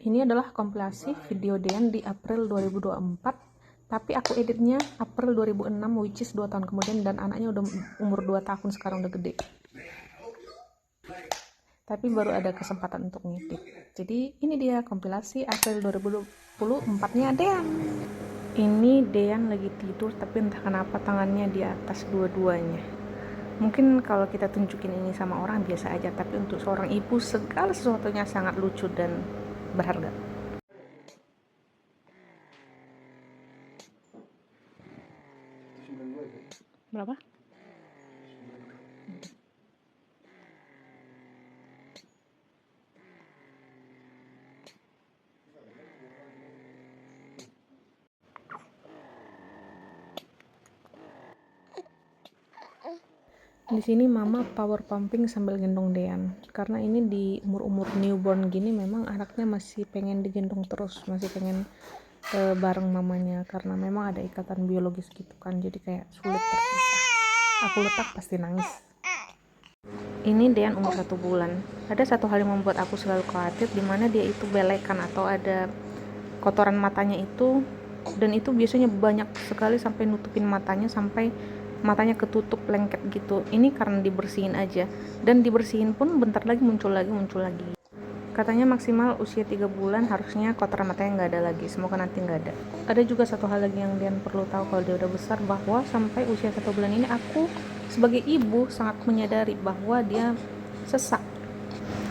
Ini adalah kompilasi video Dean di April 2024, tapi aku editnya April 2006, which is 2 tahun kemudian, dan anaknya udah umur 2 tahun sekarang, udah gede. Tapi baru ada kesempatan untuk ngedit. Jadi ini dia kompilasi April 2024-nya Dean. Ini Dean lagi tidur, tapi entah kenapa tangannya di atas dua-duanya. Mungkin kalau kita tunjukin ini sama orang biasa aja, tapi untuk seorang ibu segala sesuatunya sangat lucu dan berharga. Berapa? Di sini mama power pumping sambil gendong Dean, karena ini di umur-umur newborn gini memang anaknya masih pengen digendong terus, masih pengen bareng mamanya, karena memang ada ikatan biologis gitu kan, jadi kayak sulit terpisah. Aku letak pasti nangis. Ini Dean umur 1 bulan. Ada satu hal yang membuat aku selalu khawatir, dimana dia itu belekan atau ada kotoran matanya itu, dan itu biasanya banyak sekali sampai nutupin matanya, sampai matanya ketutup lengket gitu. Ini karena dibersihin aja, dan dibersihin pun bentar lagi muncul lagi. Katanya maksimal usia 3 bulan harusnya kotoran matanya nggak ada lagi. Semoga nanti nggak ada. Ada juga satu hal lagi yang Dian perlu tahu kalau dia udah besar, bahwa sampai usia 1 bulan ini aku sebagai ibu sangat menyadari bahwa dia sesak.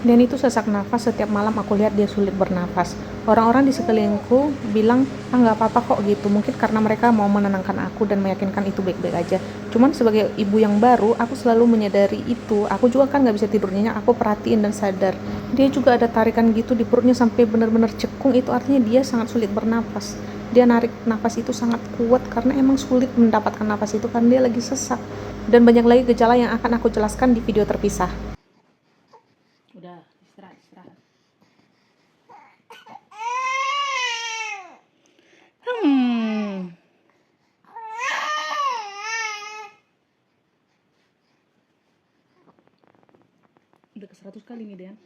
Dan itu sesak nafas. Setiap malam aku lihat dia sulit bernafas. Orang-orang di sekelilingku bilang, nggak apa-apa kok gitu. Mungkin karena mereka mau menenangkan aku dan meyakinkan itu baik-baik aja. Cuman sebagai ibu yang baru, aku selalu menyadari itu. Aku juga kan nggak bisa tidur nyenyak, aku perhatiin dan sadar. Dia juga ada tarikan gitu di perutnya sampai benar-benar cekung. Itu artinya dia sangat sulit bernafas. Dia narik nafas itu sangat kuat karena emang sulit mendapatkan nafas itu karena dia lagi sesak. Dan banyak lagi gejala yang akan aku jelaskan di video terpisah. Udah, istirahat. Udah ke 100 kali nih, Dean.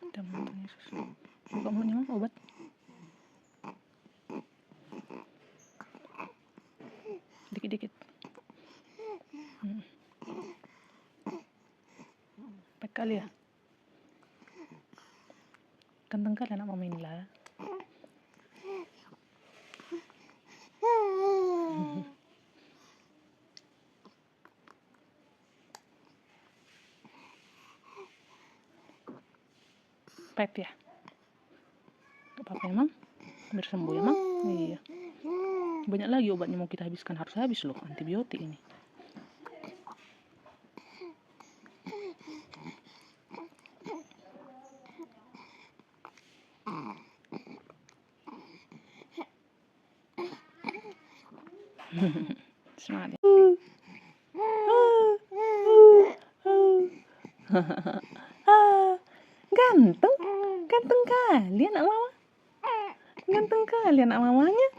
Udah mantan Yesus. Buka mulutnya, Mam, obat. Dikit-dikit. Empat kali ya. Ganteng kali anak mama ini lah. Pet ya. Gak apa-apa ya, Mam. Biar sembuh ya, Mam. Iya. Banyak lagi obatnya mau kita habiskan. Harus habis loh antibiotik ini. Semangat ya. Ganteng kali anak mama. Ganteng kali anak mamanya.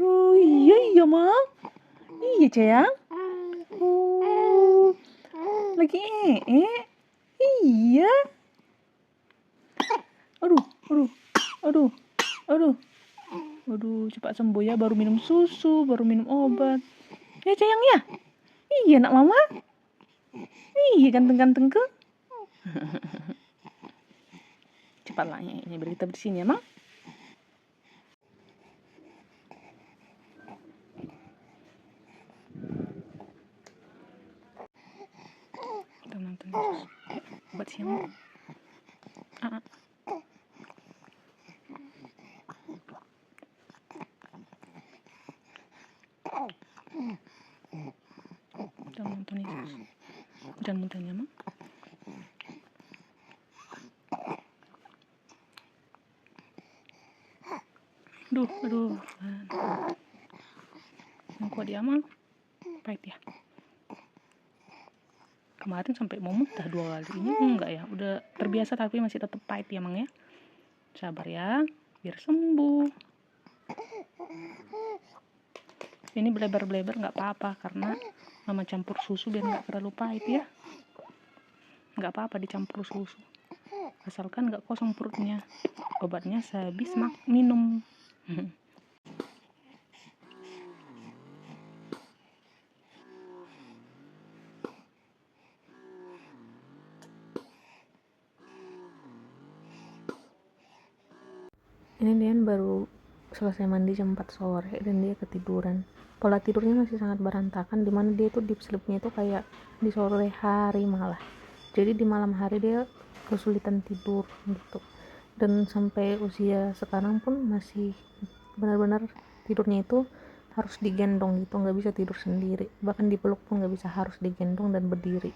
Oh iya Mam. Iya sayang. Oh, lagi iya. Aduh, cepat sembuh ya. Baru minum susu, baru minum obat. Ya sayang ya. Iya anak mama. Iya ganteng-ganteng ke. Cepatlah ini biar kita bersihin ya, Mam. Kita nonton Yesus. Obat siang, Mam. Kita nonton Yesus. Jangan muntahnya, Mam. Aduh. Kuat dia, Mam. Pahit ya. Kemarin sampai mau muntah 2 kali. Ini enggak ya. Udah terbiasa tapi masih tetap pahit ya, Mang ya. Sabar ya, biar sembuh. Ini bleber-bleber nggak apa-apa karena mama campur susu biar nggak terlalu pahit ya. Nggak apa-apa dicampur susu, asalkan nggak kosong perutnya. Obatnya sehabis minum. Ini Dian baru selesai mandi jam 4 sore dan dia ketiduran. Pola tidurnya masih sangat berantakan, dimana dia tuh deep sleepnya itu kayak di sore hari malah. Jadi di malam hari dia kesulitan tidur gitu. Dan sampai usia sekarang pun masih benar-benar tidurnya itu harus digendong gitu, nggak bisa tidur sendiri. Bahkan dipeluk pun nggak bisa, harus digendong dan berdiri.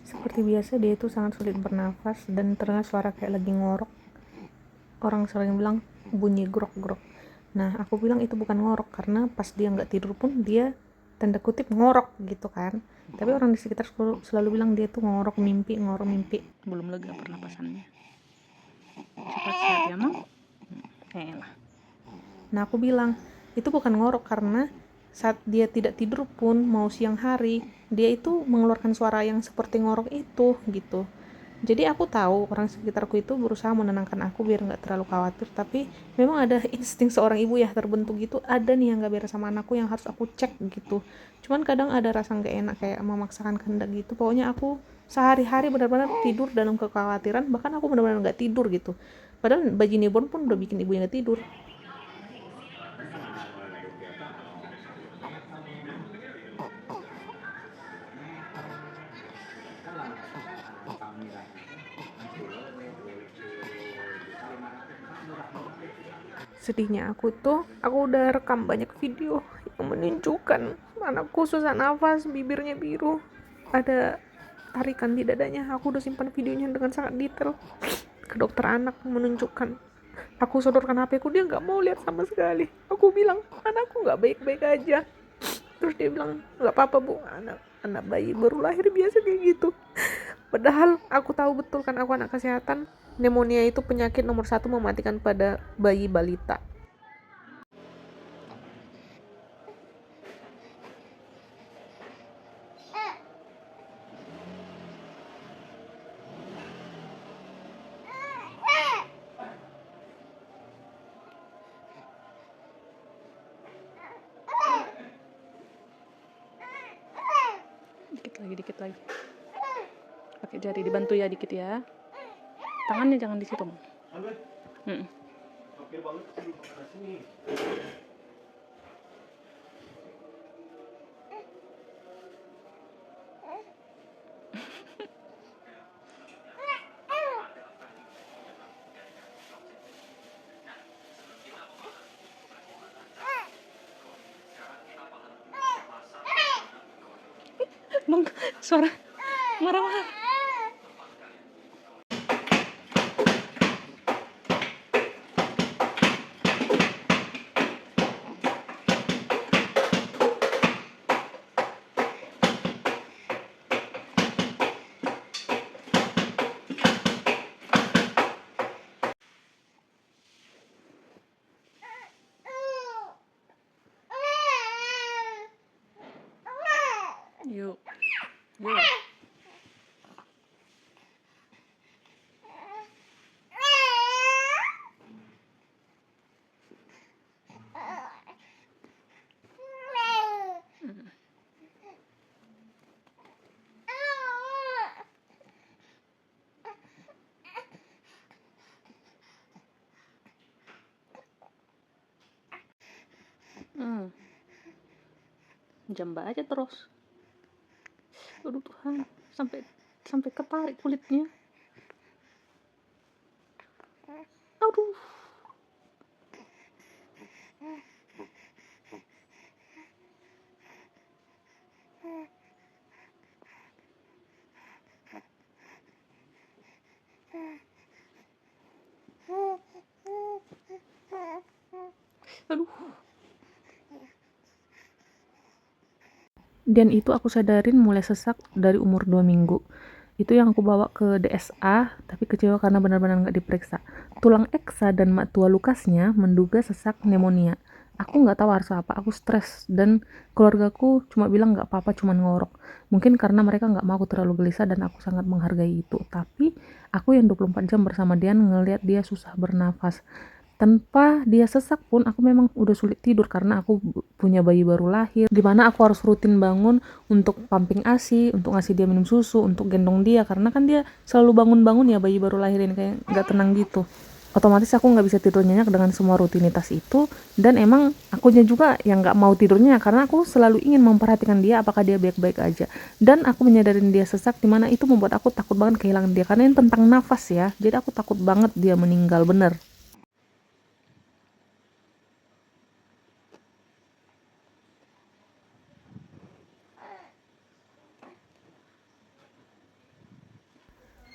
Seperti biasa dia itu sangat sulit bernafas dan terdengar suara kayak lagi ngorok. Orang sering bilang bunyi grok-grok. Nah, aku bilang itu bukan ngorok karena pas dia nggak tidur pun dia tanda kutip ngorok gitu kan. Tapi orang di sekitar selalu bilang dia tuh ngorok mimpi. Belum lega pernapasannya. Cepat sehat ya, Mam. Elah. Nah, aku bilang itu bukan ngorok karena saat dia tidak tidur pun mau siang hari dia itu mengeluarkan suara yang seperti ngorok itu gitu. Jadi aku tahu orang sekitarku itu berusaha menenangkan aku biar nggak terlalu khawatir, tapi memang ada insting seorang ibu ya terbentuk gitu, ada nih yang nggak beres sama anakku yang harus aku cek gitu. Cuman kadang ada rasa nggak enak kayak memaksakan kehendak gitu. Pokoknya aku sehari-hari benar-benar tidur dalam kekhawatiran, bahkan aku benar-benar nggak tidur gitu. Padahal bayi newborn pun udah bikin ibunya nggak tidur. Sedihnya aku udah rekam banyak video yang menunjukkan anakku susah nafas, bibirnya biru, ada tarikan di dadanya. Aku udah simpan videonya dengan sangat detail ke dokter anak, menunjukkan. Aku sodorkan HP ku, dia nggak mau lihat sama sekali. Aku bilang anakku nggak baik-baik aja, terus dia bilang nggak apa-apa bu, anak bayi baru lahir biasa kayak gitu. Padahal aku tahu betul kan, aku anak kesehatan, pneumonia itu penyakit nomor 1 mematikan pada bayi balita. Dikit lagi. Pakai jari dibantu ya dikit ya. Tangannya jangan di situ, Mam. Oke banget sih, Bang, suara marah-marah. Yuk. jamba aja terus. Aduh Tuhan, sampai ketarik kulitnya. Aduh. Aduh. Dan itu aku sadarin mulai sesak dari umur 2 minggu. Itu yang aku bawa ke DSA, tapi kecewa karena benar-benar nggak diperiksa. Tulang eksa dan mak tua lukasnya menduga sesak pneumonia. Aku nggak tahu harus apa, aku stres. Dan keluargaku cuma bilang nggak apa-apa, cuma ngorok. Mungkin karena mereka nggak mau aku terlalu gelisah dan aku sangat menghargai itu. Tapi aku yang 24 jam bersama dia ngelihat dia susah bernafas. Tanpa dia sesak pun aku memang udah sulit tidur karena aku punya bayi baru lahir, dimana aku harus rutin bangun untuk pumping ASI, untuk ngasih dia minum susu, untuk gendong dia karena kan dia selalu bangun-bangun ya bayi baru lahir ini kayak nggak tenang gitu. Otomatis aku nggak bisa tidur nyenyak dengan semua rutinitas itu, dan emang akunya juga yang nggak mau tidurnya karena aku selalu ingin memperhatikan dia apakah dia baik-baik aja. Dan aku menyadarin dia sesak, dimana itu membuat aku takut banget kehilangan dia karena ini tentang nafas ya, jadi aku takut banget dia meninggal bener.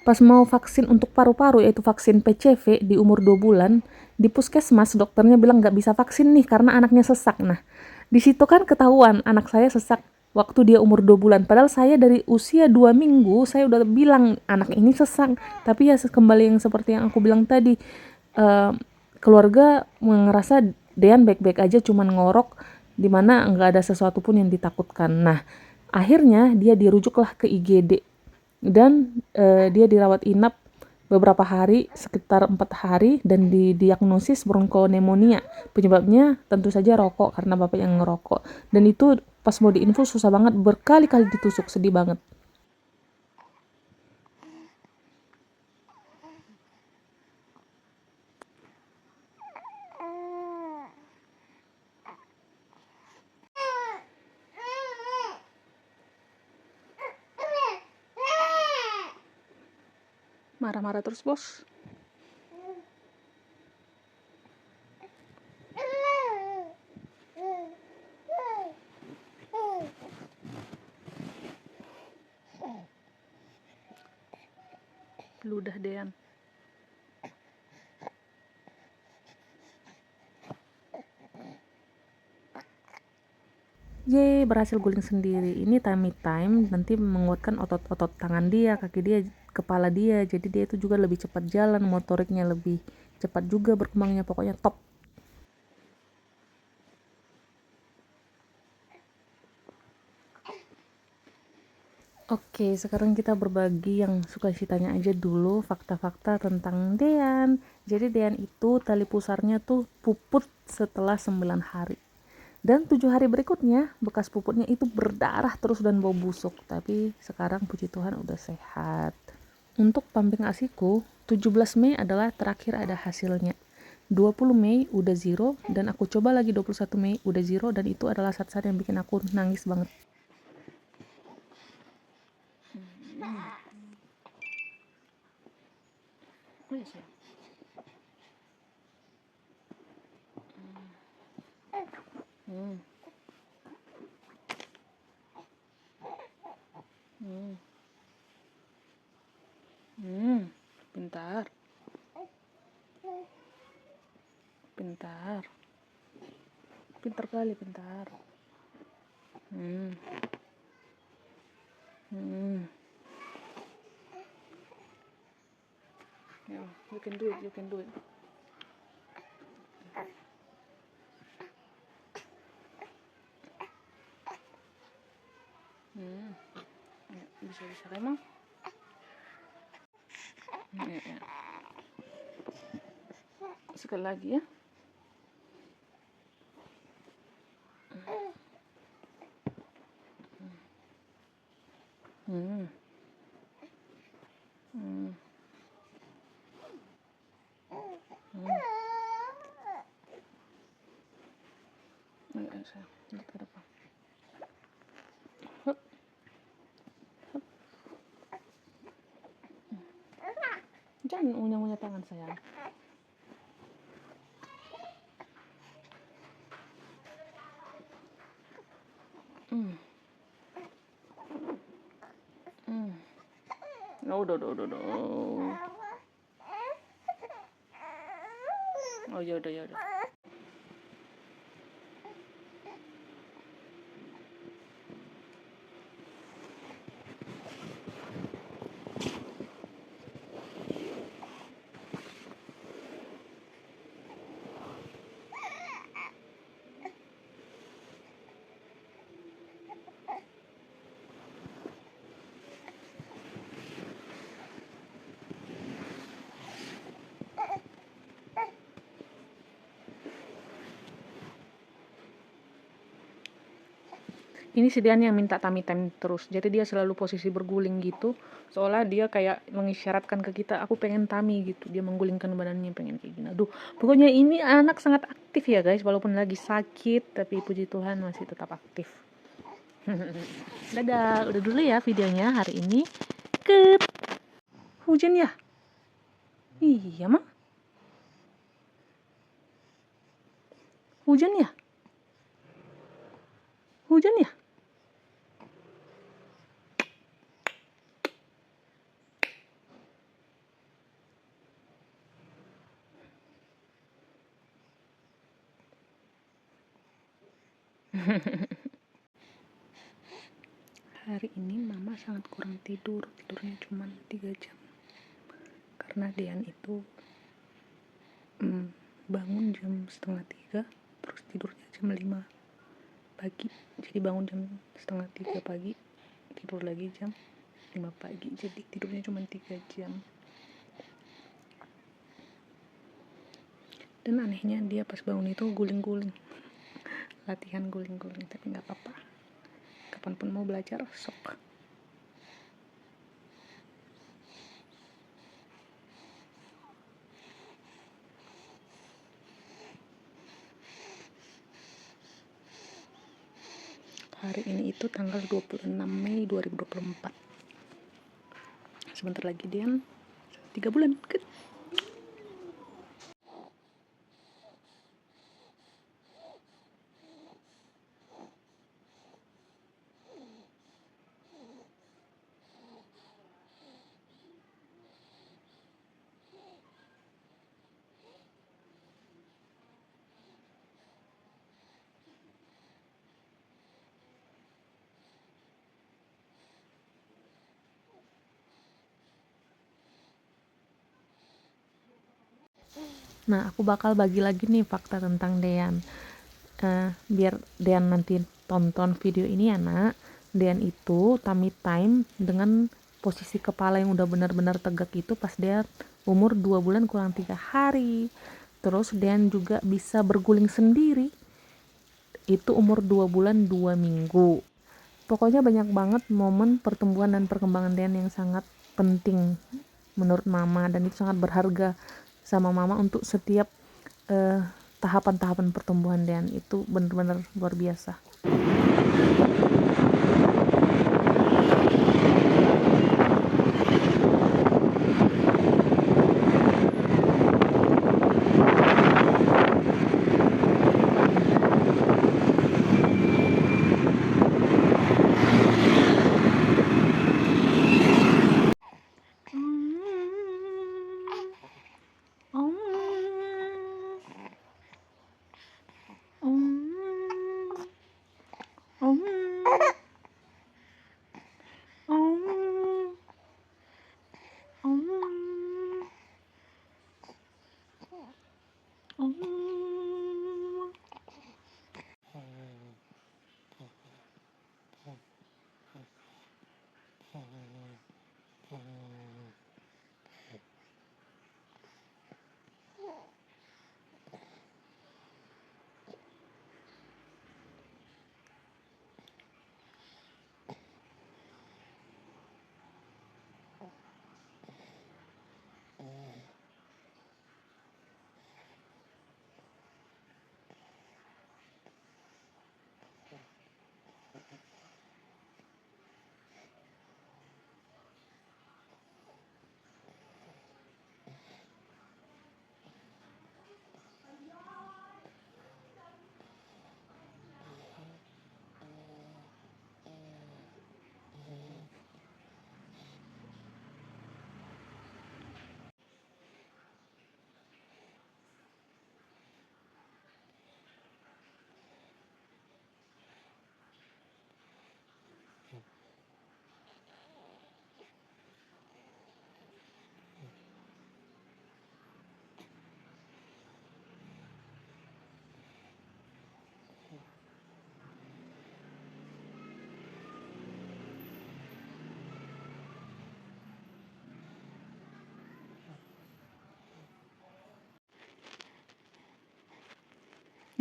Pas mau vaksin untuk paru-paru, yaitu vaksin PCV di umur 2 bulan, di puskesmas dokternya bilang nggak bisa vaksin nih karena anaknya sesak. Nah, di situ kan ketahuan anak saya sesak waktu dia umur 2 bulan. Padahal saya dari usia 2 minggu, saya udah bilang anak ini sesak. Tapi ya kembali yang seperti yang aku bilang tadi, eh, keluarga ngerasa Dean baik-baik aja cuman ngorok, dimana nggak ada sesuatu pun yang ditakutkan. Nah, akhirnya dia dirujuklah ke IGD dan dia dirawat inap beberapa hari, sekitar 4 hari, dan didiagnosis bronkonemonia. Penyebabnya tentu saja rokok karena bapak yang ngerokok. Dan itu pas mau diinfus susah banget, berkali-kali ditusuk, sedih banget. Marah-marah terus bos. Ludah Dean. Yeay, berhasil guling sendiri. Ini tummy time, nanti menguatkan otot-otot tangan dia, kaki dia, kepala dia. Jadi dia itu juga lebih cepat jalan, motoriknya lebih cepat juga berkembangnya, pokoknya top. Oke, sekarang kita berbagi yang suka tanya aja dulu fakta-fakta tentang Dean. Jadi Dean itu tali pusarnya tuh puput setelah 9 hari. Dan 7 hari berikutnya bekas puputnya itu berdarah terus dan bau busuk. Tapi sekarang puji Tuhan udah sehat. Untuk pumping asiku, 17 Mei adalah terakhir ada hasilnya. 20 Mei udah zero, dan aku coba lagi 21 Mei udah zero, dan itu adalah saat-saat yang bikin aku nangis banget. Oh iya sih. Hmm. Hmm. Hmm. Pintar. Pintar. Pintar kali, pintar. Hmm. Hmm. Yeah, you can do it, you can do it. Hmm. Ya, bisa-bisa emang. Ya, ya. Sekali lagi ya. Hmm. Hmm. Hmm. Ya, saya lihat ke depan. ngunyah-ngunyah tangan sayang. Udah. Oh ya udah. Ini si Dean yang minta tummy time terus, jadi dia selalu posisi berguling gitu, seolah dia kayak mengisyaratkan ke kita, aku pengen tummy gitu. Dia menggulingkan badannya pengen kayak gini. Aduh, pokoknya ini anak sangat aktif ya guys, walaupun lagi sakit tapi puji Tuhan masih tetap aktif. Dadah, udah dulu ya videonya hari ini. Hujan ya? Iya mah. Hujan ya? Hari ini mama sangat kurang tidurnya cuma 3 jam. Karena Dean itu bangun jam 2:30, terus tidurnya jam 5 pagi. Jadi bangun jam 2:30 pagi, tidur lagi jam 5 pagi. Jadi tidurnya cuma 3 jam. Dan anehnya dia pas bangun itu guling-guling. Latihan guling-guling, tapi gak apa-apa. Kapanpun mau belajar, sok. Hari ini itu tanggal 26 Mei 2024. Sebentar lagi Dean 3 bulan. Good. Nah, aku bakal bagi lagi nih fakta tentang Dean. Biar Dean nanti tonton video ini ya nak. Dean itu tummy time dengan posisi kepala yang udah benar-benar tegak itu pas dia umur 2 bulan kurang 3 hari. Terus Dean juga bisa berguling sendiri itu umur 2 bulan 2 minggu. Pokoknya banyak banget momen pertumbuhan dan perkembangan Dean yang sangat penting menurut mama, dan itu sangat berharga sama mama untuk setiap tahapan-tahapan pertumbuhan Dean. Itu benar-benar luar biasa.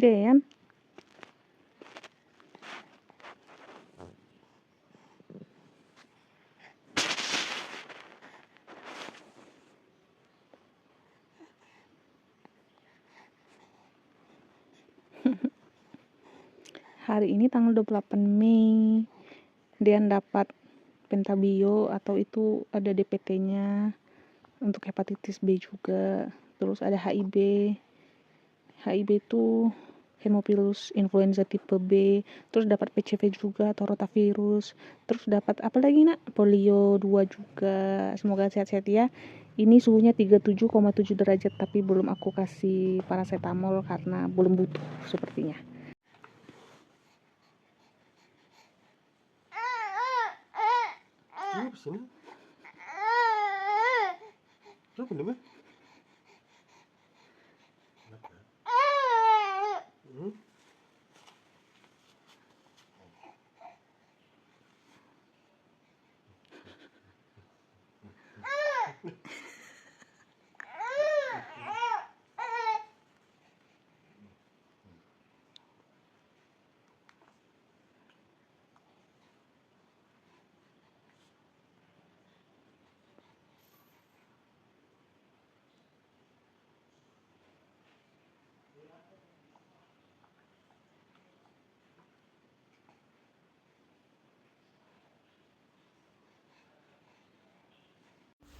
Dean. Hari ini tanggal 28 Mei, Dean dapat pentabio atau itu ada DPT-nya untuk hepatitis B juga. Terus ada HIV. HIV itu Haemophilus influenza tipe B. Terus dapat PCV juga atau rotavirus. Terus dapat apa lagi nak? Polio 2 juga. Semoga sehat-sehat ya. Ini suhunya 37,7 derajat tapi belum aku kasih paracetamol karena belum butuh sepertinya. Ini kesini. Siapa namanya? Hmm?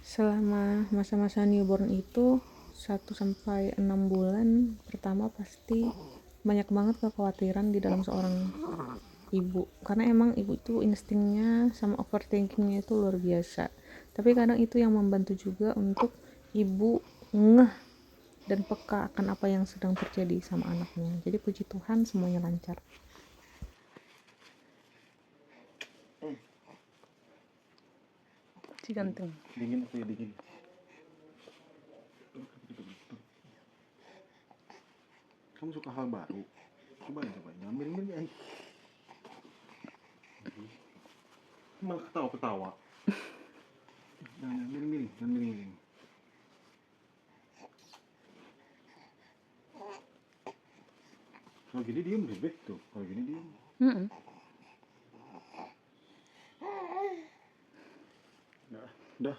Selama masa-masa newborn itu 1-6 bulan pertama pasti banyak banget kekhawatiran di dalam seorang ibu, karena emang ibu itu instingnya sama overthinkingnya itu luar biasa. Tapi kadang itu yang membantu juga untuk ibu ngeh dan peka akan apa yang sedang terjadi sama anaknya. Jadi puji Tuhan semuanya lancar. Si ganteng. Dingin atau ya dingin? Kamu suka hal baru? Coba ambil aja. Malah ketawa-ketawa. Miring. Kalau gini diem deh, tuh. Kalau gini diem. Udah.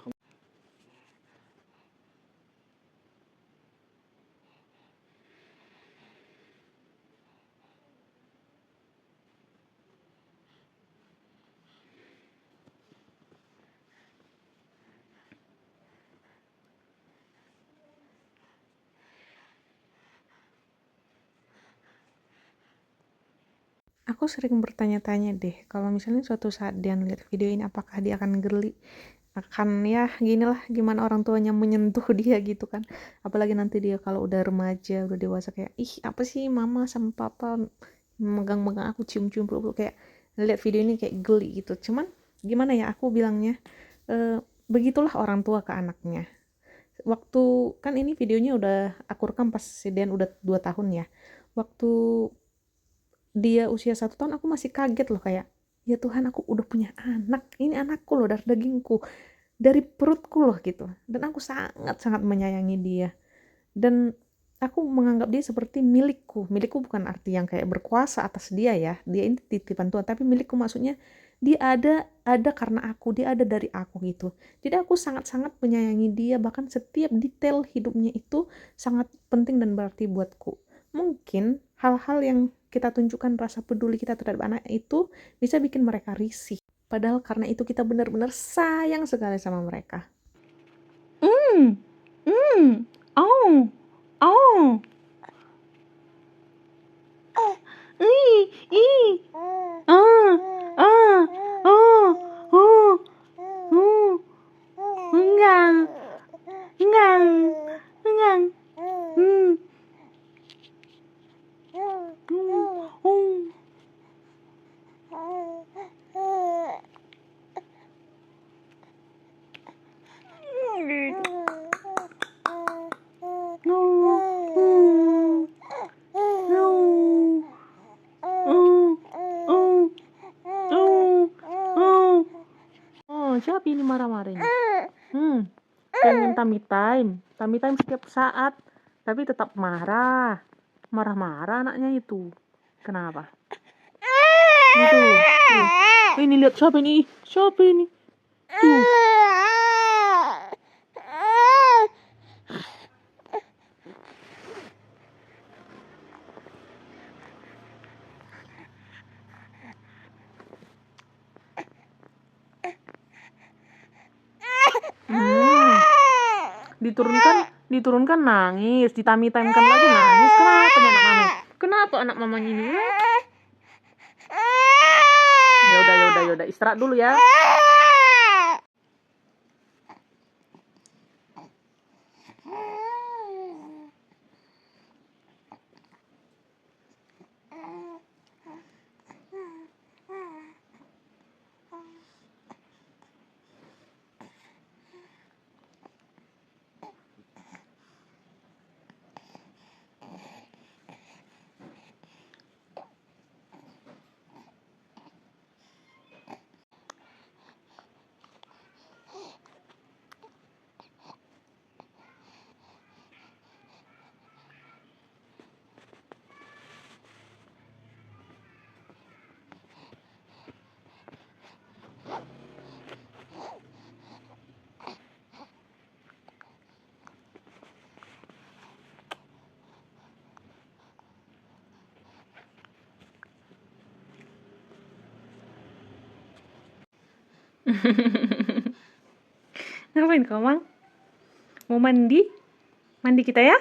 Aku sering bertanya-tanya deh, kalau misalnya suatu saat dia lihat video ini apakah dia akan geli, akan ya ginilah gimana orang tuanya menyentuh dia gitu kan. Apalagi nanti dia kalau udah remaja, udah dewasa kayak ih apa sih mama sama papa megang-megang aku, cium-cium peluk-peluk, kayak lihat video ini kayak geli gitu. Cuman gimana ya aku bilangnya, begitulah orang tua ke anaknya. Waktu kan ini videonya udah aku rekam pas Dean udah 2 tahun ya. Waktu dia usia 1 tahun aku masih kaget loh, kayak ya Tuhan aku udah punya anak, ini anakku loh, dari dagingku, dari perutku loh gitu. Dan aku sangat-sangat menyayangi dia, dan aku menganggap dia seperti milikku bukan arti yang kayak berkuasa atas dia ya, dia ini titipan Tuhan, tapi milikku maksudnya dia ada karena aku, dia ada dari aku gitu. Jadi aku sangat-sangat menyayangi dia, bahkan setiap detail hidupnya itu sangat penting dan berarti buatku. Mungkin hal-hal yang kita tunjukkan rasa peduli kita terhadap anak itu bisa bikin mereka risih, padahal karena itu kita benar-benar sayang sekali sama mereka. Oh. Oh, siapa ini marah-marah ini? Pengen tummy time setiap saat, tapi tetap marah. Marah-marah anaknya itu. Kenapa? Itu. Ini lihat siapa ini? Siapa ini? Tuh. Diturunkan nangis, ditami-tamikan lagi nangis. Kenapa nih anak mama? Kenapa anak mamanya ini? Yaudah, istirahat dulu ya. Ngapain kau, Mang? Mau mandi? Mandi kita ya?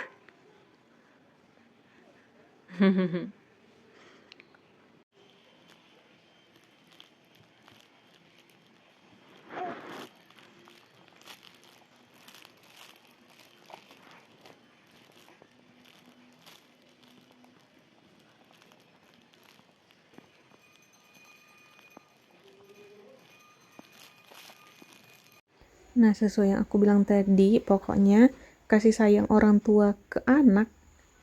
Nah, sesuai yang aku bilang tadi, pokoknya kasih sayang orang tua ke anak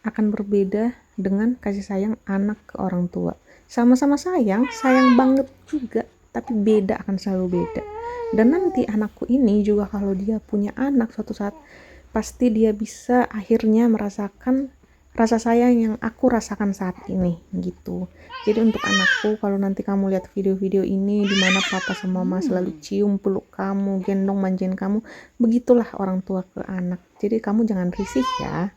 akan berbeda dengan kasih sayang anak ke orang tua. Sama-sama sayang, sayang banget juga, tapi beda, akan selalu beda. Dan nanti anakku ini juga kalau dia punya anak suatu saat, pasti dia bisa akhirnya merasakan rasa sayang yang aku rasakan saat ini gitu. Jadi untuk anakku, kalau nanti kamu lihat video-video ini di mana papa sama mama selalu cium, peluk kamu, gendong, manjain kamu, begitulah orang tua ke anak. Jadi kamu jangan risih ya.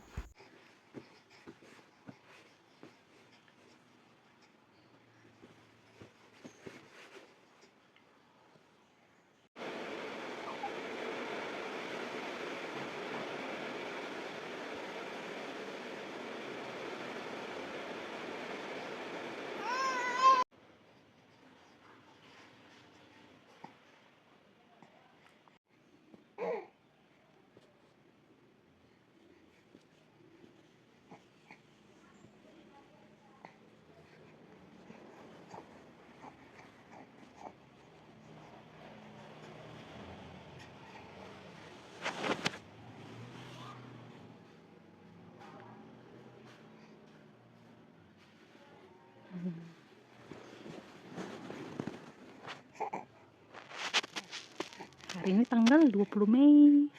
Hari ini tanggal 20 Mei.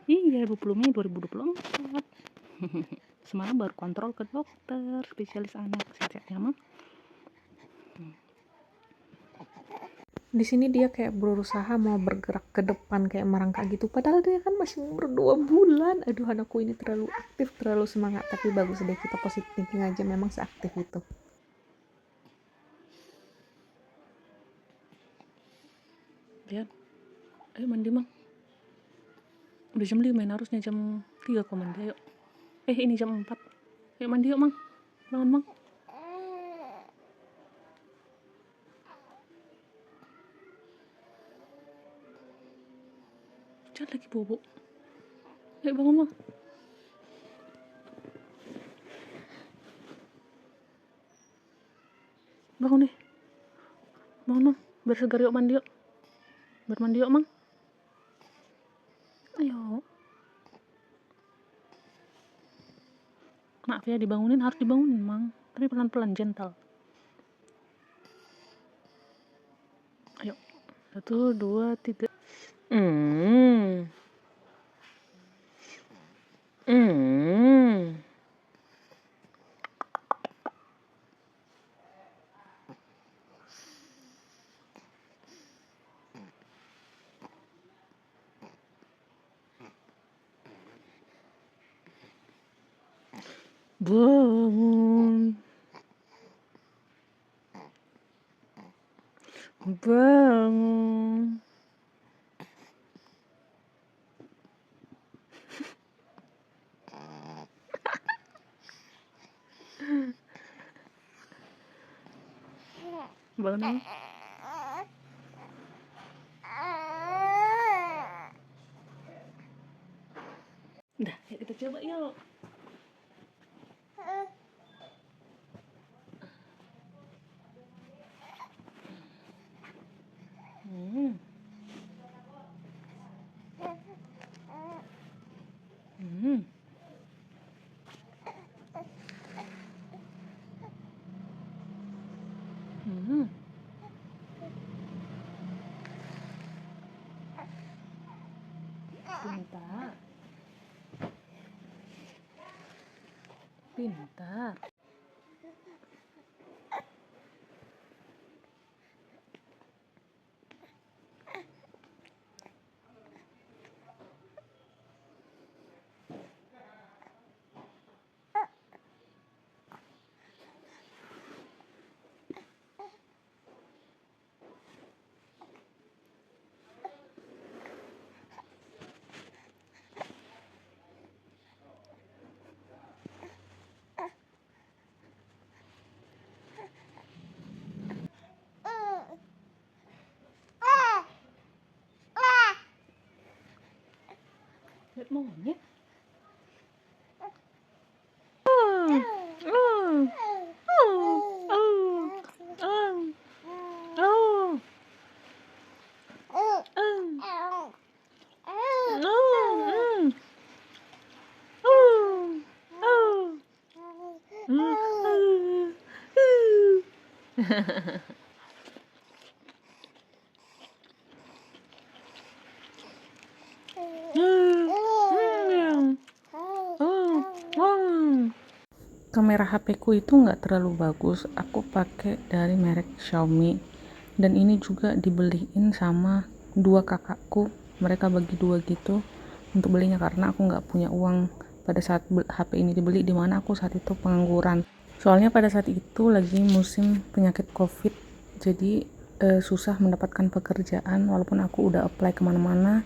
Iya, 20 Mei 2024. Semalam baru kontrol ke dokter spesialis anak. Sehat-sehat ya, Mang? Di sini dia kayak berusaha mau bergerak ke depan kayak merangkak gitu, padahal dia kan masih umur 2 bulan. Aduh, anakku ini terlalu aktif, terlalu semangat, tapi bagus deh, kita positive thinking aja, memang seaktif itu. Lihat. Ayo mandi, Mang. Udah jam 5, harusnya jam 3 kok mandi. Ayo. Ini jam 4. Ayo mandi yuk, Mang. Bangun, Mang. Jangan lagi bobo. Ayo bangun, Mang. Bangun deh. Bangun, Mang. Biar segar yuk, mandi yuk. Biar mandi yuk, Mang. Ayo. Maaf ya, dibangunin, harus dibangunin, Mang. Tapi pelan-pelan, gentle. Ayo. 1, 2, 3. Bangun, bangun. Bangun Emang. Udah, yuk kita coba yuk. Hmm. Hmm. Hmm. Pintar. Pintar. Lihat monyet. Kamera HP ku itu nggak terlalu bagus. Aku pakai dari merek Xiaomi, dan ini juga dibeliin sama dua kakakku. Mereka bagi dua gitu untuk belinya karena aku nggak punya uang pada saat HP ini dibeli, dimana aku saat itu pengangguran. Soalnya pada saat itu lagi musim penyakit COVID, jadi susah mendapatkan pekerjaan. Walaupun aku udah apply kemana-mana,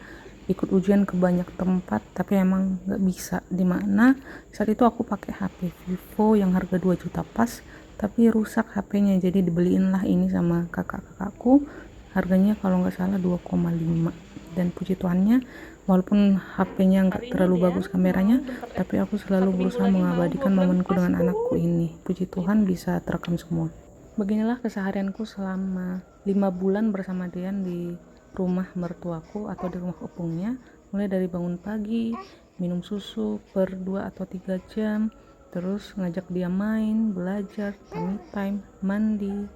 ikut ujian ke banyak tempat, tapi emang nggak bisa. Dimana saat itu aku pakai HP Vivo yang harga 2 juta pas, tapi rusak HP-nya. Jadi dibeliin lah ini sama kakak-kakakku, harganya kalau nggak salah 2,5. Dan puji Tuhannya, walaupun HP-nya nggak terlalu bagus kameranya, tapi aku selalu berusaha mengabadikan momenku dengan anakku ini. Puji Tuhan bisa terekam semua. Beginilah keseharianku selama 5 bulan bersama Dean di rumah mertuaku atau di rumah opungnya. Mulai dari bangun pagi, minum susu per 2 atau 3 jam, terus ngajak dia main, belajar, tummy time, mandi.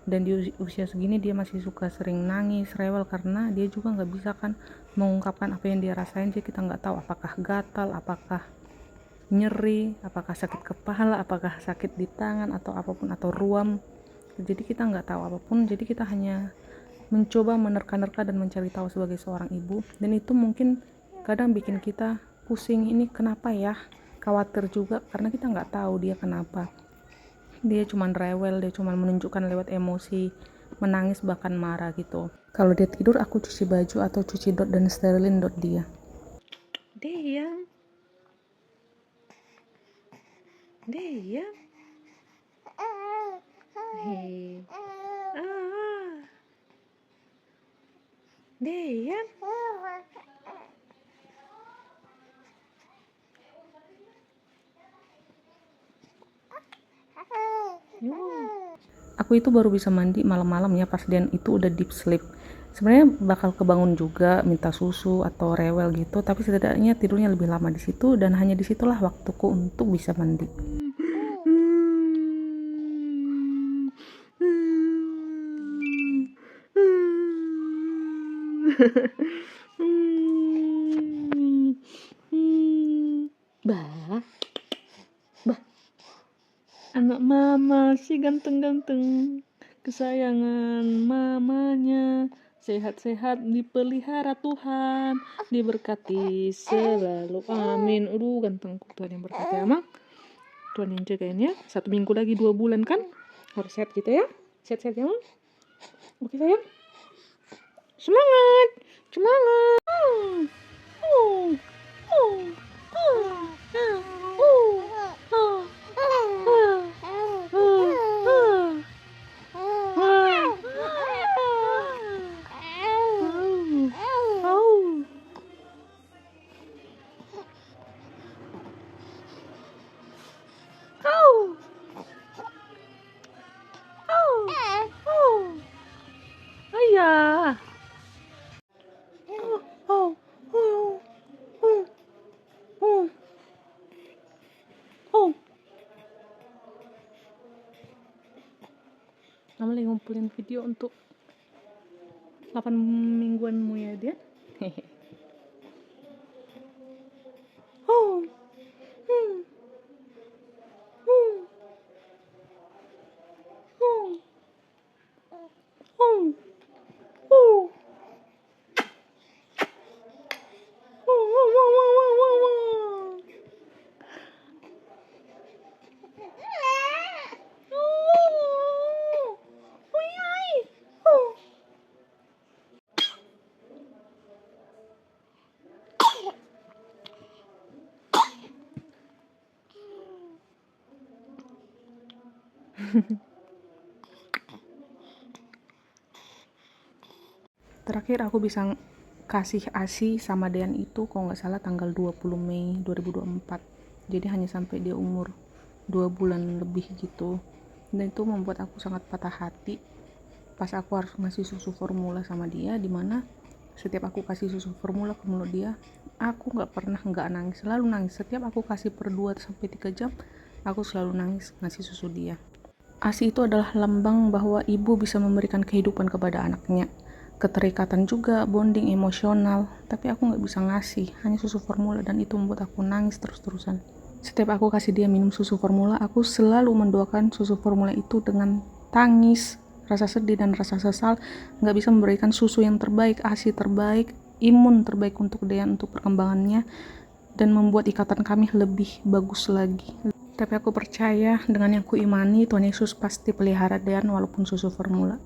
Dan di usia segini dia masih suka sering nangis, rewel, karena dia juga nggak bisa kan mengungkapkan apa yang dia rasain. Jadi kita nggak tahu apakah gatal, apakah nyeri, apakah sakit kepala, apakah sakit di tangan atau apapun, atau ruam. Jadi kita nggak tahu apapun, jadi kita hanya mencoba menerka-nerka dan mencari tahu sebagai seorang ibu. Dan itu mungkin kadang bikin kita pusing, ini kenapa ya, khawatir juga karena kita nggak tahu dia kenapa. Dia cuman rewel, dia cuman menunjukkan lewat emosi, menangis bahkan marah gitu. Kalau dia tidur aku cuci baju atau cuci dot dan sterilin dot dia. Diam. Hei. Diam. Aku itu baru bisa mandi malam-malam ya, pas Dian itu udah deep sleep. Sebenarnya bakal kebangun juga minta susu atau rewel gitu, tapi setidaknya tidurnya lebih lama di situ, dan hanya disitulah waktuku untuk bisa mandi. Bah, anak mama si ganteng-ganteng, kesayangan mamanya, sehat-sehat, dipelihara Tuhan, diberkati selalu, amin. Gantengku Tuhan yang berkati. Emang Tuhan yang jagain ya. 1 minggu lagi 2 bulan kan. Harus sehat gitu ya. Sehat-sehat ya. Oke sayang. Semangat. Semangat. Ayah. Mama lagi ngumpulin video untuk 8 mingguanmu ya dia. Terakhir aku bisa kasih ASI sama Dean itu kalau nggak salah tanggal 20 Mei 2024. Jadi hanya sampai dia umur 2 bulan lebih gitu. Dan itu membuat aku sangat patah hati pas aku harus ngasih susu formula sama dia, dimana setiap aku kasih susu formula ke mulut dia, aku nggak pernah nggak nangis, selalu nangis. Setiap aku kasih per 2-3 jam, aku selalu nangis ngasih susu dia. ASI itu adalah lambang bahwa ibu bisa memberikan kehidupan kepada anaknya, keterikatan juga, bonding emosional, tapi aku nggak bisa ngasih, hanya susu formula, dan itu membuat aku nangis terus-terusan. Setiap aku kasih dia minum susu formula, aku selalu mendoakan susu formula itu dengan tangis, rasa sedih dan rasa sesal, nggak bisa memberikan susu yang terbaik, ASI terbaik, imun terbaik untuk dia, untuk perkembangannya, dan membuat ikatan kami lebih bagus lagi. Tapi aku percaya dengan yang kuimani, Tuhan Yesus pasti pelihara Dean walaupun susu formula.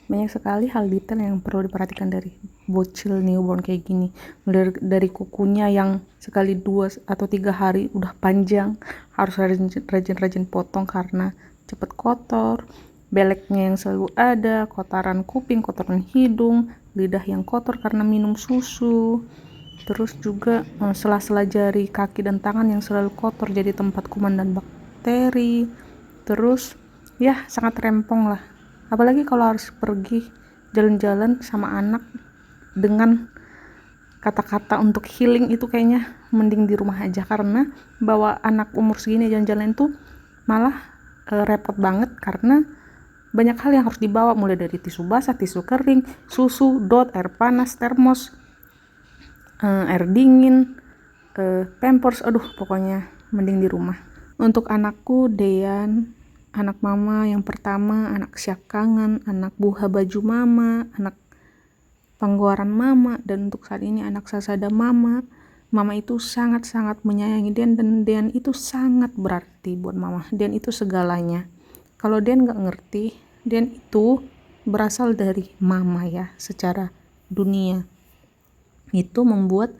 Banyak sekali hal detail yang perlu diperhatikan dari bocil newborn kayak gini. Dari kukunya yang sekali 2 atau 3 hari udah panjang, harus rajin-rajin potong karena cepet kotor. Beleknya yang selalu ada, kotoran kuping, kotoran hidung, lidah yang kotor karena minum susu. Terus juga sela-sela jari kaki dan tangan yang selalu kotor jadi tempat kuman dan bakteri. Terus ya sangat rempong lah. Apalagi kalau harus pergi jalan-jalan sama anak dengan kata-kata untuk healing, itu kayaknya mending di rumah aja, karena bawa anak umur segini jalan-jalan itu malah repot banget karena banyak hal yang harus dibawa, mulai dari tisu basah, tisu kering, susu, dot, air panas, termos, air dingin, pampers, aduh pokoknya mending di rumah. Untuk anakku Dean, anak mama yang pertama, anak syakangan, anak buha baju mama, anak panggoran mama, dan untuk saat ini anak sasada mama. Mama itu sangat-sangat menyayangi Dean, dan Dean itu sangat berarti buat mama. Dean itu segalanya. Kalau Dean nggak ngerti, Dean itu berasal dari mama ya, secara dunia. Itu membuat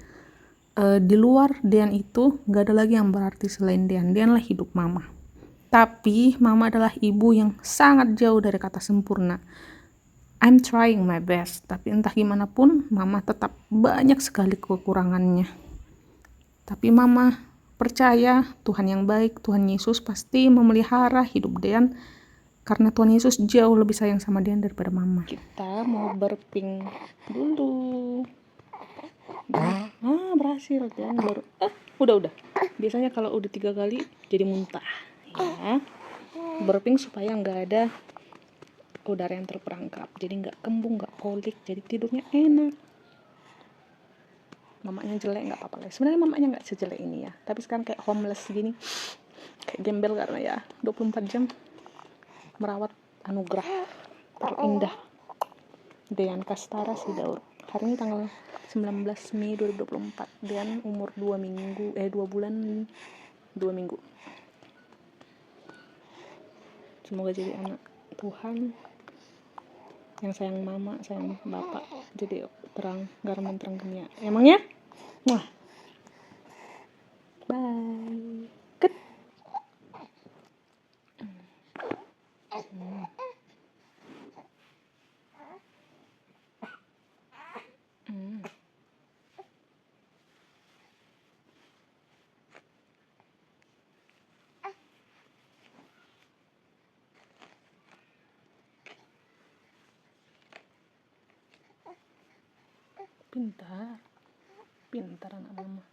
di luar Dean itu nggak ada lagi yang berarti selain Dean. Dean lah hidup mama. Tapi mama adalah ibu yang sangat jauh dari kata sempurna. I'm trying my best, tapi entah gimana pun mama tetap banyak sekali kekurangannya. Tapi mama percaya Tuhan yang baik, Tuhan Yesus pasti memelihara hidup Dean karena Tuhan Yesus jauh lebih sayang sama Dean daripada mama. Kita mau burping dulu. Berhasil Dean baru. Udah. Biasanya kalau udah 3 kali jadi muntah. Ya. Burping supaya nggak ada udara yang terperangkap, jadi nggak kembung, nggak kolik, jadi tidurnya enak. Mamanya jelek nggak apa-apa lah. Sebenarnya mamanya nggak sejelek ini ya, tapi sekarang kayak homeless gini, kayak gembel karena ya 24 jam merawat anugerah terindah Dean Kastara Sidaur. Hari ini tanggal 19 Mei 2024. Dean umur 2 bulan 2 minggu. Semoga jadi anak Tuhan yang sayang mama, sayang bapak, jadi terang garmen terang dunia. Emangnya? Wah. Bye. Ket. Pintar anak mama.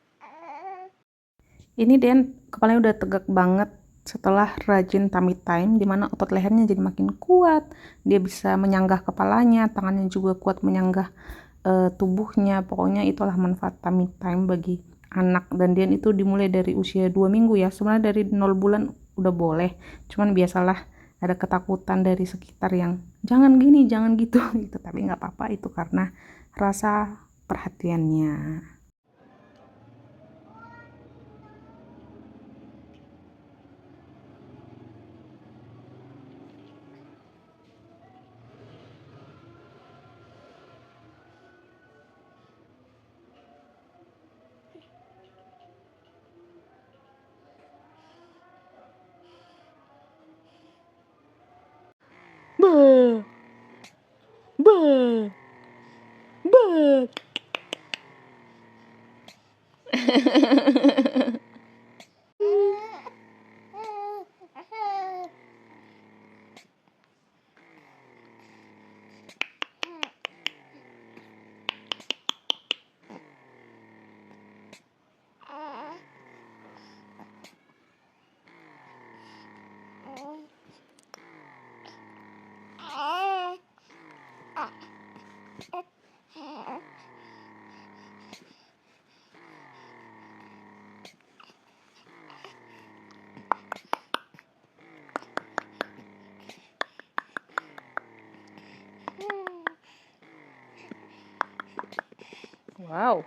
Ini Dean kepalanya udah tegak banget setelah rajin tummy time, dimana otot lehernya jadi makin kuat. Dia bisa menyanggah kepalanya, tangannya juga kuat menyanggah tubuhnya. Pokoknya itulah manfaat tummy time bagi anak. Dan Dean itu dimulai dari usia 2 minggu ya. Sebenarnya dari 0 bulan udah boleh, cuman biasalah ada ketakutan dari sekitar yang jangan gini, jangan gitu gitu. Tapi nggak apa-apa, itu karena rasa perhatiannya. Bah, bah, bah. Wow.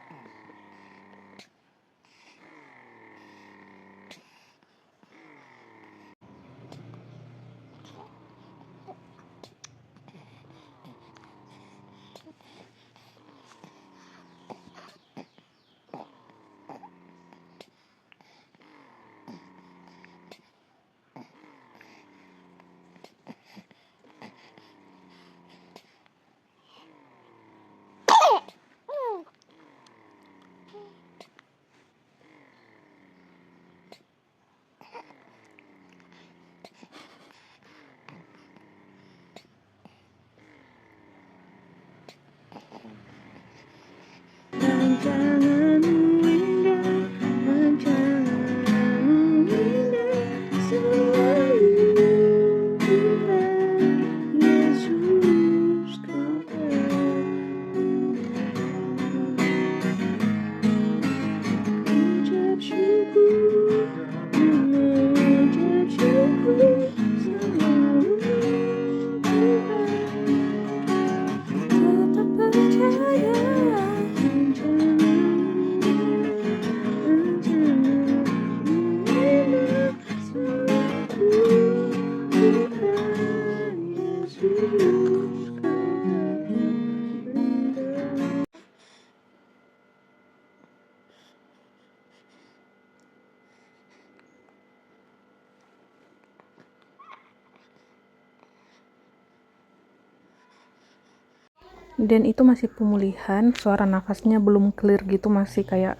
Dan itu masih pemulihan, suara nafasnya belum clear gitu, masih kayak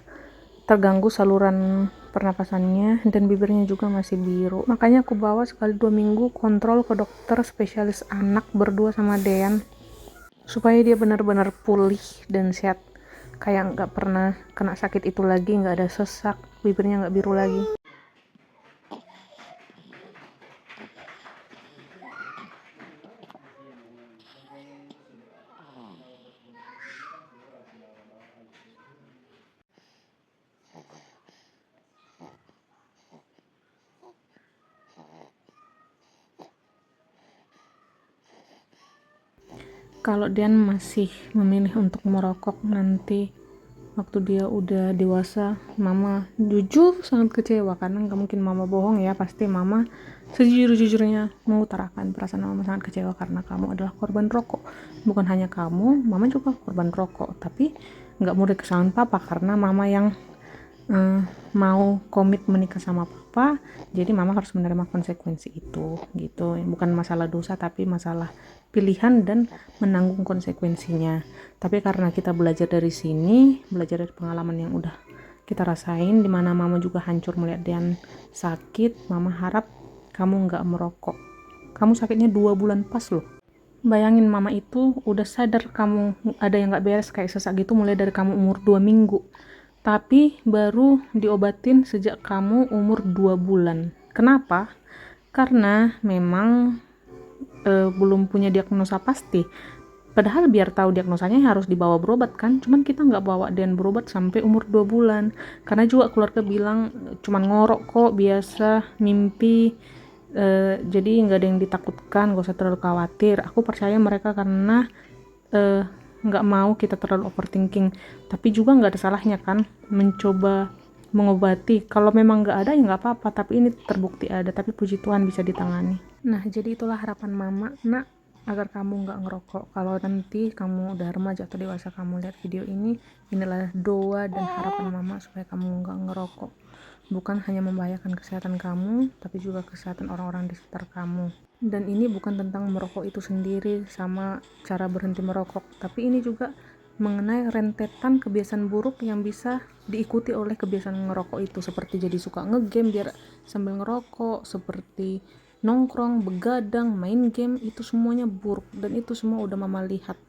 terganggu saluran pernapasannya dan bibirnya juga masih biru. Makanya aku bawa sekali 2 minggu kontrol ke dokter spesialis anak berdua sama Dean supaya dia benar-benar pulih dan sehat, kayak nggak pernah kena sakit itu lagi, nggak ada sesak, bibirnya nggak biru lagi. Kalau Dian masih memilih untuk merokok nanti waktu dia udah dewasa, mama jujur sangat kecewa, karena nggak mungkin mama bohong ya, pasti mama sejujur-jujurnya mengutarakan perasaan mama sangat kecewa karena kamu adalah korban rokok. Bukan hanya kamu, mama juga korban rokok, tapi nggak murni kesalahan papa karena mama yang mau komit menikah sama papa, jadi mama harus menerima konsekuensi itu gitu. Bukan masalah dosa tapi masalah pilihan dan menanggung konsekuensinya. Tapi karena kita belajar dari sini, belajar dari pengalaman yang udah kita rasain, dimana mama juga hancur melihat Dian sakit, mama harap kamu nggak merokok. Kamu sakitnya 2 bulan pas loh. Bayangin, mama itu udah sadar kamu ada yang nggak beres kayak sesak gitu mulai dari kamu umur 2 minggu, tapi baru diobatin sejak kamu umur 2 bulan. Kenapa? Karena memang belum punya diagnosa pasti. Padahal biar tahu diagnosanya harus dibawa berobat kan, cuman kita nggak bawa dan berobat sampai umur 2 bulan. Karena juga keluarga bilang cuman ngorok kok, biasa, mimpi, jadi nggak ada yang ditakutkan, gak usah terlalu khawatir. Aku percaya mereka karena nggak mau kita terlalu overthinking, tapi juga nggak ada salahnya kan mencoba mengobati. Kalau memang nggak ada ya nggak apa-apa, tapi ini terbukti ada, tapi puji Tuhan bisa ditangani. Nah, jadi itulah harapan mama, nak, agar kamu nggak ngerokok. Kalau nanti kamu udah remaja atau dewasa, kamu lihat video ini, inilah doa dan harapan mama supaya kamu nggak ngerokok. Bukan hanya membahayakan kesehatan kamu, tapi juga kesehatan orang-orang di sekitar kamu. Dan ini bukan tentang merokok itu sendiri sama cara berhenti merokok, tapi ini juga mengenai rentetan kebiasaan buruk yang bisa diikuti oleh kebiasaan ngerokok itu, seperti jadi suka ngegame biar sambil ngerokok, seperti nongkrong, begadang, main game, itu semuanya buruk. Dan itu semua udah mama lihat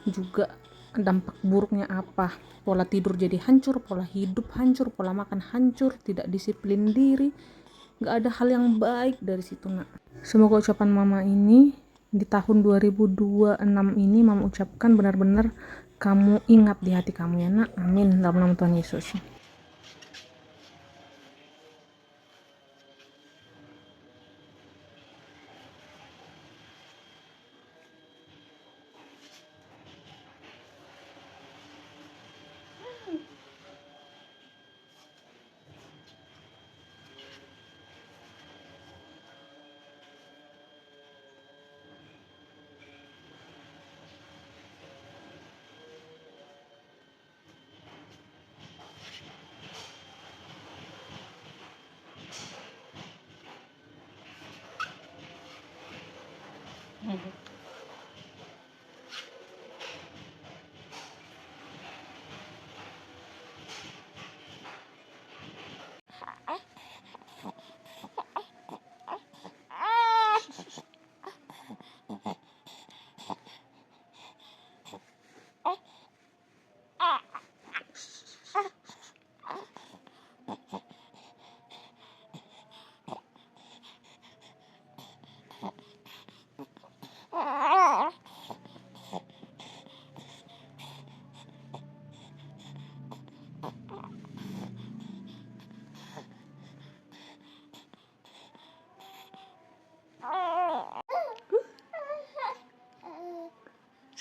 juga dampak buruknya apa. Pola tidur jadi hancur, pola hidup hancur, pola makan hancur, tidak disiplin diri, gak ada hal yang baik dari situ, nak. Semoga ucapan mama ini di tahun 2026 ini mama ucapkan benar-benar kamu ingat di hati kamu ya, nak. Amin, dalam nama Tuhan Yesus.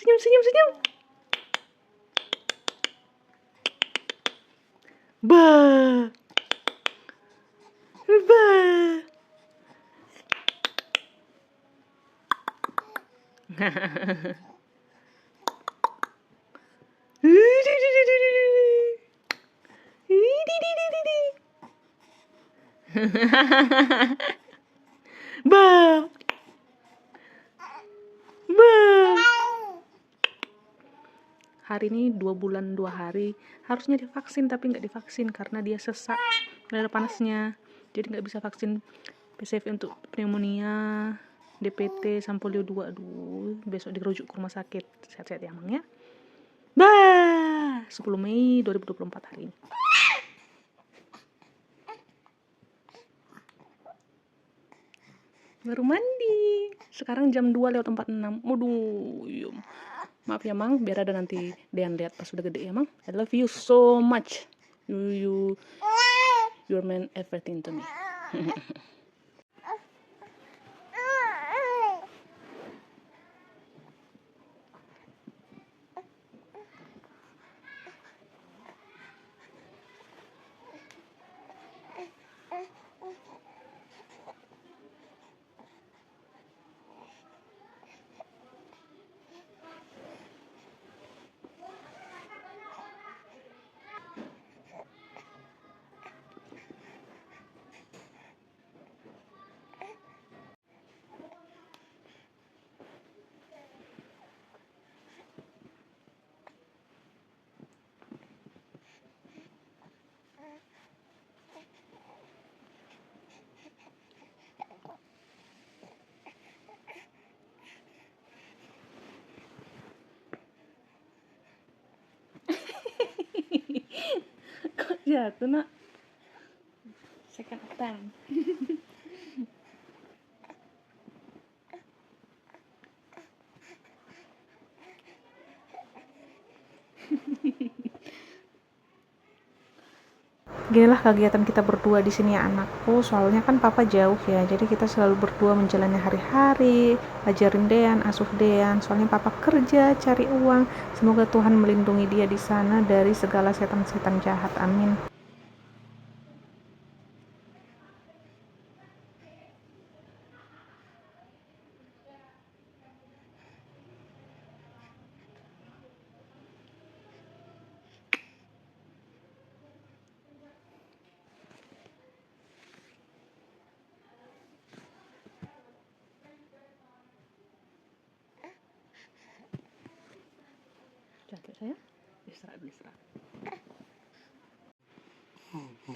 Senyum, senyum, senyum. Bah. Bah. Bah. Bah. hari ini 2 bulan 2 hari. Harusnya divaksin tapi nggak divaksin karena dia sesak darah panasnya. Jadi nggak bisa vaksin PCV untuk pneumonia, DPT, sama polio 2. Aduh, besok dirujuk ke rumah sakit. Sehat-sehat ya Mang ya. Bah, 10 Mei 2024 hari ini. Baru mandi. Sekarang jam 2:46. Waduh, yum. Maaf ya Mang, biar ada nanti Dean lihat pas udah gede ya Mang. I love you so much. You mean everything to me. Kok jatuh nak? Second attempt. Ginilah kegiatan kita berdua di sini ya anakku, soalnya kan papa jauh ya, jadi kita selalu berdua menjalani hari-hari, ajarin Dean, asuh Dean, soalnya papa kerja, cari uang. Semoga Tuhan melindungi dia di sana dari segala setan-setan jahat, amin. Capek saya? Istirahat.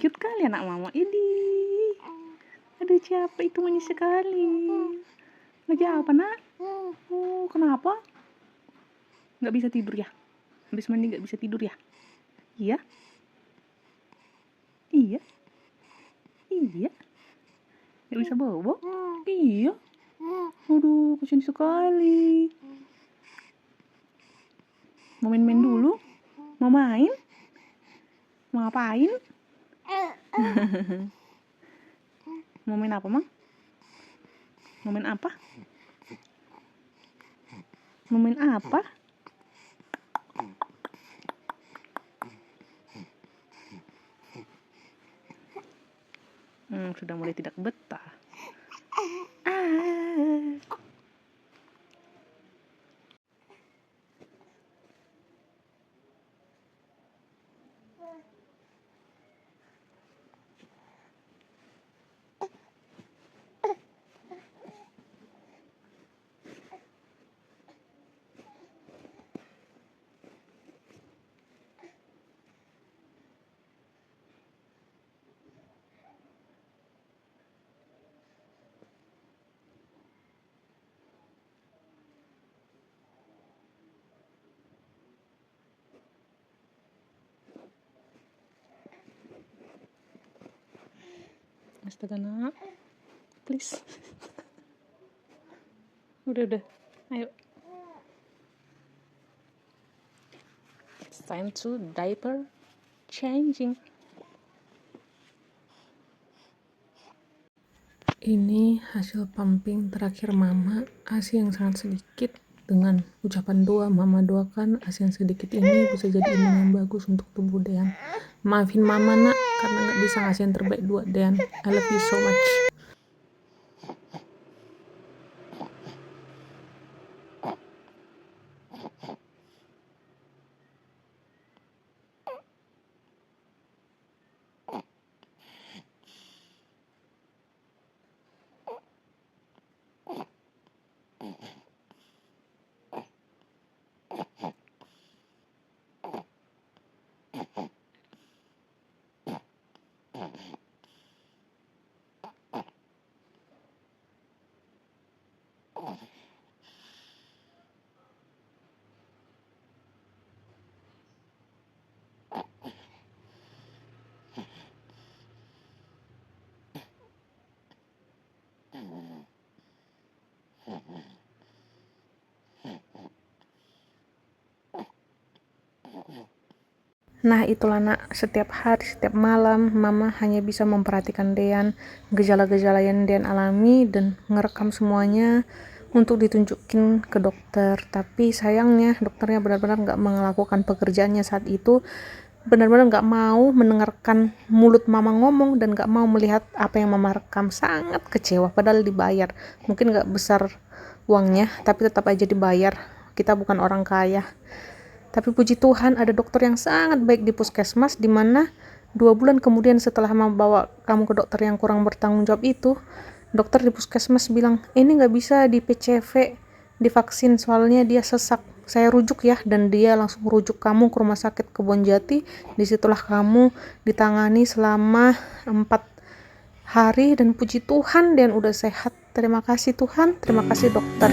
Cute kali anak mama. Ini. Aduh capek itu manis sekali. Lagi apa nak? Oh kenapa? Nggak bisa tidur ya? Habis mandi nggak bisa tidur ya? Iya? Iya? Iya? Nggak bisa bobo? Iya? Aduh kasihan sekali. Mau main-main dulu? Mau main? Mau ngapain? Mau main apa, Mang? Mau main apa? Mau main apa? Sudah mulai tidak betah. Astaga nak, please. Udah, ayo. It's time to diaper changing. Ini hasil pumping terakhir mama, ASI yang sangat sedikit. Dengan ucapan doa, mama doakan ASI yang sedikit ini bisa jadi imun yang bagus untuk tubuh Dean. Maafin mama nak, karena gak bisa ngasih yang terbaik buat Dean. I love you so much. Nah itulah nak, setiap hari, setiap malam mama hanya bisa memperhatikan Dean, gejala-gejala yang Dean alami dan ngerekam semuanya untuk ditunjukin ke dokter. Tapi sayangnya dokternya benar-benar nggak melakukan pekerjaannya saat itu, benar-benar nggak mau mendengarkan mulut mama ngomong dan nggak mau melihat apa yang mama rekam. Sangat kecewa, padahal dibayar. Mungkin nggak besar uangnya, tapi tetap aja dibayar. Kita bukan orang kaya. Tapi puji Tuhan ada dokter yang sangat baik di puskesmas, di mana 2 bulan kemudian setelah membawa kamu ke dokter yang kurang bertanggung jawab itu, dokter di puskesmas bilang, ini nggak bisa di PCV, divaksin soalnya dia sesak. Saya rujuk ya, dan dia langsung rujuk kamu ke rumah sakit Kebonjati. Disitulah kamu ditangani selama 4 hari dan puji Tuhan dan udah sehat. Terima kasih Tuhan, terima kasih dokter.